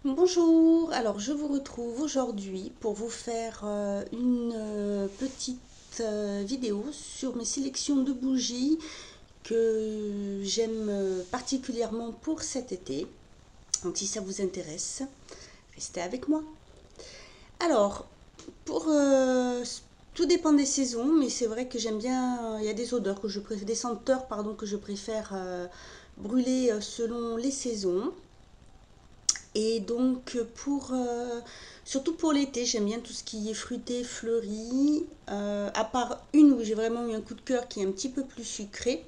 Bonjour, alors je vous retrouve aujourd'hui pour vous faire une petite vidéo sur mes sélections de bougies que j'aime particulièrement pour cet été. Donc si ça vous intéresse, restez avec moi. Alors, pour tout dépend des saisons, mais c'est vrai que j'aime bien, il y a des odeurs que je préfère, des senteurs pardon que je préfère brûler selon les saisons. Et donc, surtout pour l'été, j'aime bien tout ce qui est fruité, fleuri, à part une où j'ai vraiment eu un coup de cœur qui est un petit peu plus sucré.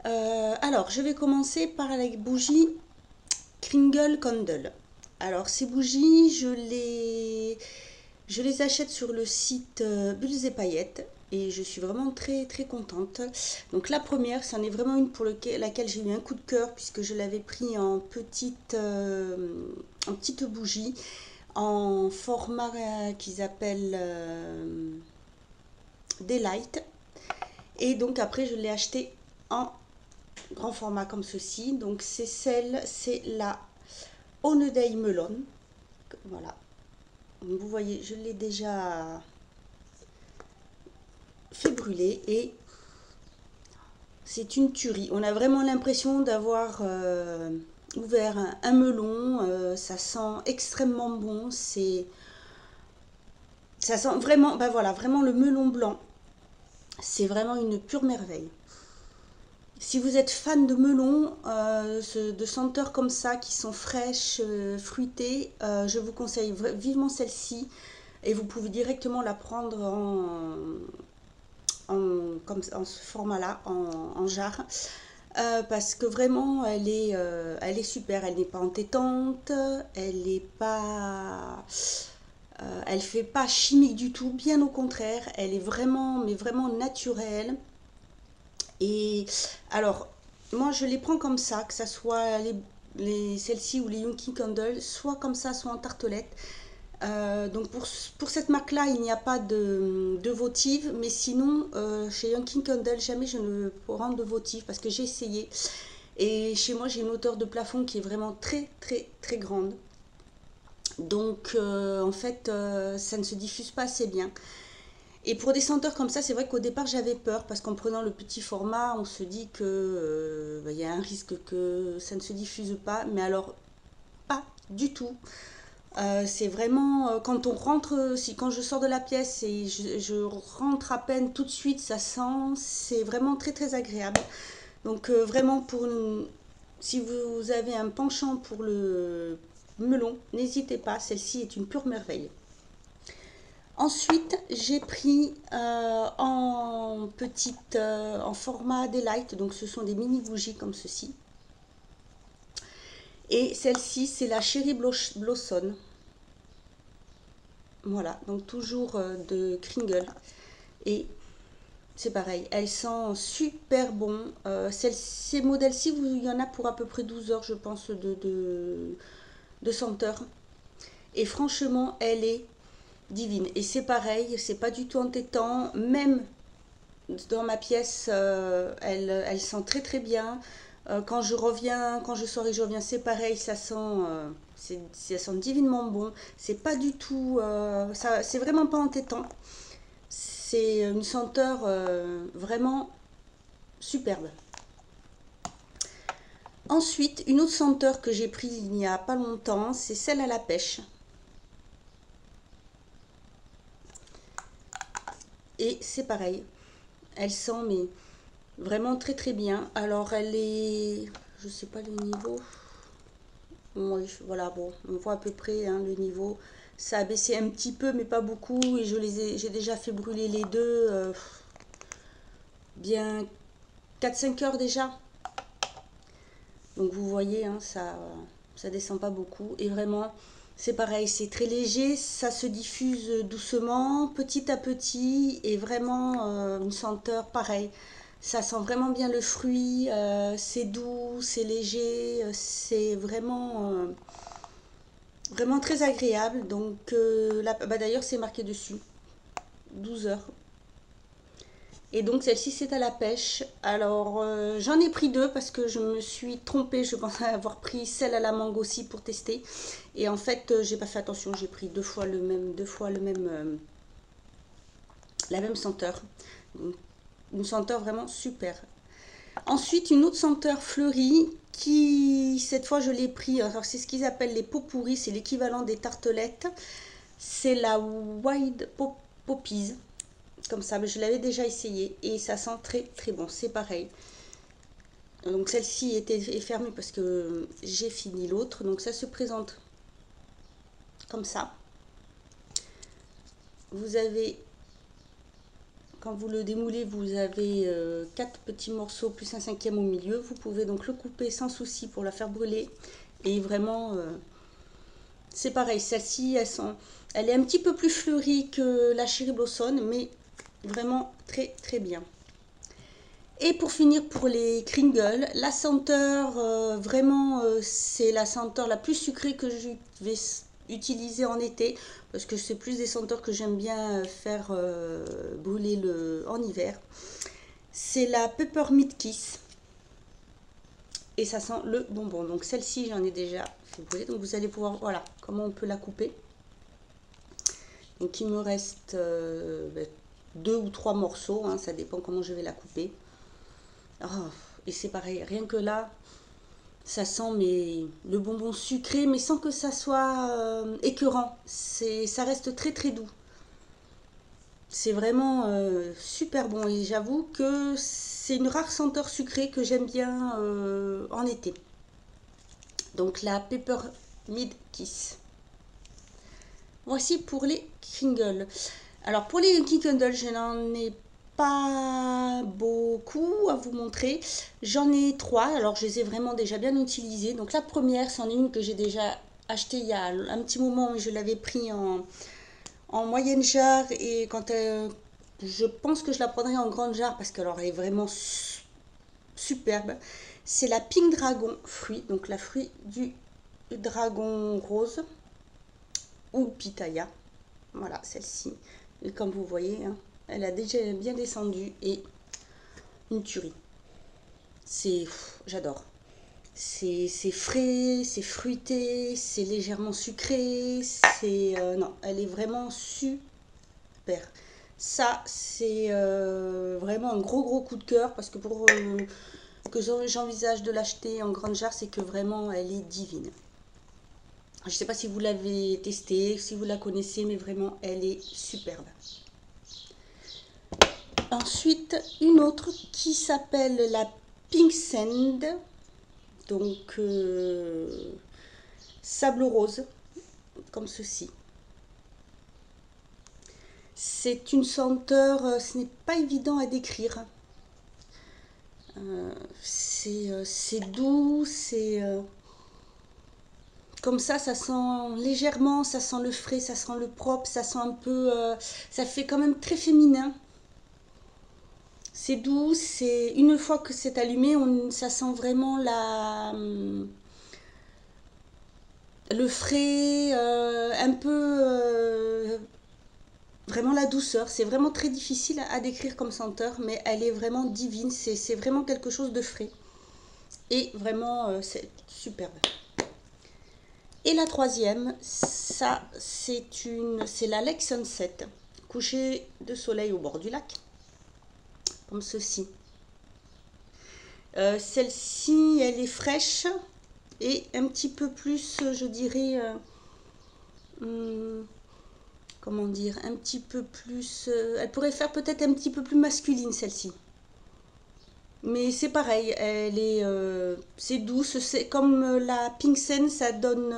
Alors, je vais commencer par la bougie Kringle Candle. Alors, ces bougies, je les achète sur le site Bulles et Paillettes et je suis vraiment très très contente. Donc la première, c'en est vraiment une pour laquelle j'ai eu un coup de cœur puisque je l'avais pris en petite bougie en format qu'ils appellent Daylight. Et donc après je l'ai acheté en grand format comme ceci. Donc c'est la Holiday Melon. Voilà. Vous voyez, je l'ai déjà fait brûler et c'est une tuerie. On a vraiment l'impression d'avoir ouvert un melon. Ça sent extrêmement bon. Ça sent vraiment, ben voilà, vraiment le melon blanc. C'est vraiment une pure merveille. Si vous êtes fan de melon, de senteurs comme ça qui sont fraîches, fruitées, je vous conseille vivement celle-ci. Et vous pouvez directement la prendre comme, en ce format-là, en jarre. Parce que vraiment, elle est super. Elle n'est pas entêtante, elle fait pas chimique du tout. Bien au contraire, elle est vraiment, mais vraiment naturelle. Et alors, moi, je les prends comme ça, que ça soit celles-ci ou les Yonkin Candle, soit comme ça, soit en tartelette. Donc pour cette marque-là, il n'y a pas de votive, mais sinon, chez Yonkin Candle, jamais je ne rends de votive parce que j'ai essayé. Et chez moi, j'ai une hauteur de plafond qui est vraiment très très très grande. Donc en fait, ça ne se diffuse pas assez bien. Et pour des senteurs comme ça, c'est vrai qu'au départ j'avais peur parce qu'en prenant le petit format, on se dit que bah, y a un risque que ça ne se diffuse pas, mais alors pas du tout. C'est vraiment quand on rentre, si quand je sors de la pièce et je rentre à peine tout de suite, ça sent, c'est vraiment très très agréable. Donc vraiment si vous avez un penchant pour le melon, n'hésitez pas, celle-ci est une pure merveille. Ensuite, j'ai pris en format Daylight, donc ce sont des mini bougies comme ceci. Et celle-ci, c'est la Cherry Blossom. Voilà, donc toujours de Kringle. Et c'est pareil, elle sent super bon. Ces modèles-ci, il y en a pour à peu près 12 heures, je pense, de senteur. Et franchement, elle est divine. Et c'est pareil, c'est pas du tout entêtant. Même dans ma pièce, elle sent très très bien. Quand je reviens, quand je sors et je reviens, c'est pareil, ça sent divinement bon. C'est pas du tout, c'est vraiment pas entêtant. C'est une senteur vraiment superbe. Ensuite, une autre senteur que j'ai prise il n'y a pas longtemps, c'est celle à la pêche. Et c'est pareil, elle sent mais vraiment très très bien. Alors elle est, je sais pas le niveau. Oui, voilà, bon, on voit à peu près hein, le niveau. Ça a baissé un petit peu, mais pas beaucoup. Et j'ai déjà fait brûler les deux, bien 4-5 heures déjà. Donc vous voyez, hein, ça descend pas beaucoup. Et vraiment, c'est pareil, c'est très léger, ça se diffuse doucement, petit à petit, et vraiment une senteur pareil. Ça sent vraiment bien le fruit, c'est doux, c'est léger, c'est vraiment très agréable. Donc là, bah, d'ailleurs, c'est marqué dessus, 12 heures. Et donc celle-ci c'est à la pêche. Alors j'en ai pris deux parce que je me suis trompée. Je pensais avoir pris celle à la mangue aussi pour tester. Et en fait j'ai pas fait attention. J'ai pris la même senteur. Donc, une senteur vraiment super. Ensuite une autre senteur fleurie qui cette fois je l'ai pris. Alors c'est ce qu'ils appellent les pots pourris. C'est l'équivalent des tartelettes. C'est la Wild Poppies. Comme ça, mais je l'avais déjà essayé et ça sent très très bon, c'est pareil. Donc celle-ci est fermée parce que j'ai fini l'autre. Donc ça se présente comme ça. Vous avez, quand vous le démoulez, vous avez 4 petits morceaux plus un cinquième au milieu. Vous pouvez donc le couper sans souci pour la faire brûler. Et vraiment, c'est pareil, celle-ci, elle est un petit peu plus fleurie que la Cherry Blossom, mais vraiment très très bien. Et pour finir, pour les Kringles, la senteur, vraiment, c'est la senteur la plus sucrée que je vais utiliser en été, parce que c'est plus des senteurs que j'aime bien faire brûler en hiver. C'est la Peppermint Kiss, et ça sent le bonbon. Donc celle-ci, j'en ai déjà fait brûler, donc vous allez pouvoir, voilà, comment on peut la couper. Donc il me reste 2 ou 3 morceaux, hein, ça dépend comment je vais la couper. Oh, et c'est pareil, rien que là, ça sent le bonbon sucré, mais sans que ça soit écœurant. Ça reste très très doux. C'est vraiment super bon et j'avoue que c'est une rare senteur sucrée que j'aime bien en été. Donc la Peppermint Kiss. Voici pour les Kringles. Alors pour les Kringles, je n'en ai pas beaucoup à vous montrer. J'en ai 3, alors je les ai vraiment déjà bien utilisées. Donc la première, c'en est une que j'ai déjà achetée il y a un petit moment, mais je l'avais pris en moyenne jarre. Et quand je pense que je la prendrai en grande jarre parce qu'elle est vraiment superbe. C'est la Pink Dragon fruit, donc la fruit du dragon rose ou pitaya. Voilà, celle-ci. Et comme vous voyez, hein, elle a déjà bien descendu et une tuerie. J'adore. C'est frais, c'est fruité, c'est légèrement sucré. Non, elle est vraiment super. Ça, c'est vraiment un gros coup de cœur parce que pour que j'envisage de l'acheter en grande jarre, c'est que vraiment elle est divine. Je ne sais pas si vous l'avez testée, si vous la connaissez, mais vraiment, elle est superbe. Ensuite, une autre qui s'appelle la Pink Sand, donc sable rose, comme ceci. C'est une senteur, ce n'est pas évident à décrire. C'est doux, c'est... Comme ça sent légèrement, ça sent le frais, ça sent le propre, ça sent un peu... ça fait quand même très féminin. C'est doux, c'est une fois que c'est allumé, ça sent vraiment le frais, un peu... vraiment la douceur. C'est vraiment très difficile à décrire comme senteur, mais elle est vraiment divine. C'est vraiment quelque chose de frais. Et vraiment, c'est superbe. Et la troisième, ça, c'est la Lake Sunset, coucher de soleil au bord du lac, comme ceci. Celle-ci, elle est fraîche et un petit peu plus, je dirais, comment dire, un petit peu plus, elle pourrait faire peut-être un petit peu plus masculine, celle-ci. Mais c'est pareil, c'est douce, c'est comme la Pink Sand, ça donne,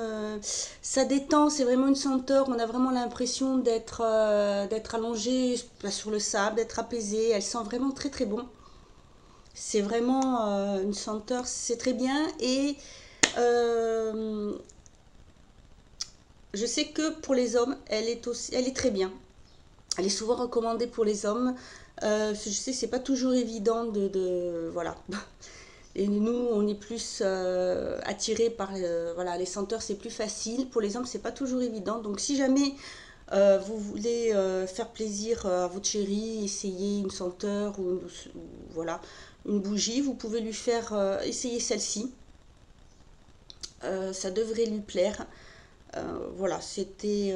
ça détend, c'est vraiment une senteur, on a vraiment l'impression d'être allongé sur le sable, d'être apaisé, elle sent vraiment très très bon. C'est vraiment une senteur, c'est très bien et je sais que pour les hommes, elle est très bien. Elle est souvent recommandée pour les hommes. Je sais que c'est pas toujours évident voilà. Et nous, on est plus attirés par voilà, les senteurs, c'est plus facile. Pour les hommes, c'est pas toujours évident. Donc, si jamais Vous voulez faire plaisir à votre chéri, essayer une senteur voilà, une bougie, vous pouvez lui faire essayer celle-ci. Ça devrait lui plaire. Voilà, c'était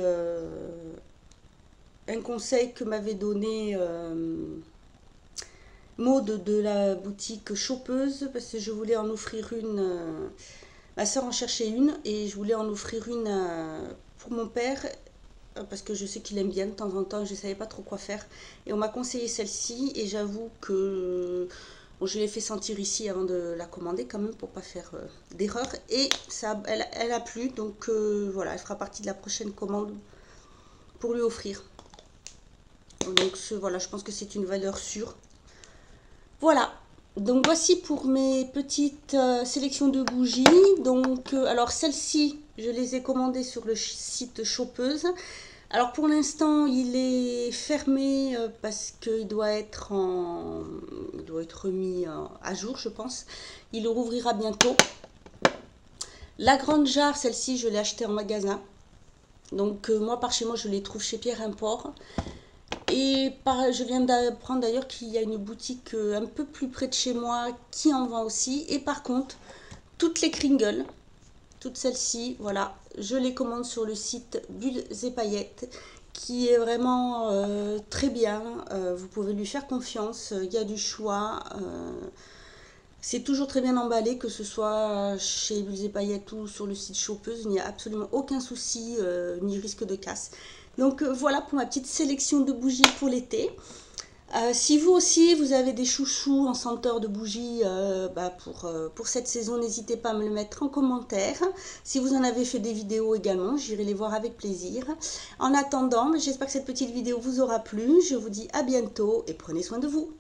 un conseil que m'avait donné Maud de la boutique Chopeuse, parce que je voulais en offrir une. Ma soeur en cherchait une et je voulais en offrir une pour mon père, parce que je sais qu'il aime bien de temps en temps, je ne savais pas trop quoi faire. Et on m'a conseillé celle-ci et j'avoue que bon, je l'ai fait sentir ici avant de la commander quand même pour pas faire d'erreur. Et ça, elle a plu, donc voilà, elle fera partie de la prochaine commande pour lui offrir. Donc voilà, je pense que c'est une valeur sûre. Voilà, donc voici pour mes petites sélections de bougies. Donc, alors celles-ci, je les ai commandées sur le site Chopeuse. Alors pour l'instant, il est fermé parce qu'il doit être remis à jour, je pense. Il le rouvrira bientôt. La grande jarre, celle-ci, je l'ai achetée en magasin. Donc moi, par chez moi, je les trouve chez Pierre Import. Et je viens d'apprendre d'ailleurs qu'il y a une boutique un peu plus près de chez moi qui en vend aussi. Et par contre, toutes les Kringles, toutes celles-ci, voilà, je les commande sur le site Bulles et Paillettes, qui est vraiment très bien. Vous pouvez lui faire confiance, il y a du choix. C'est toujours très bien emballé, que ce soit chez Bulles et Paillettes ou sur le site Chopeuse. Il n'y a absolument aucun souci ni risque de casse. Donc voilà pour ma petite sélection de bougies pour l'été. Si vous aussi vous avez des chouchous en senteur de bougies pour cette saison, n'hésitez pas à me le mettre en commentaire. Si vous en avez fait des vidéos également, j'irai les voir avec plaisir. En attendant, j'espère que cette petite vidéo vous aura plu. Je vous dis à bientôt et prenez soin de vous.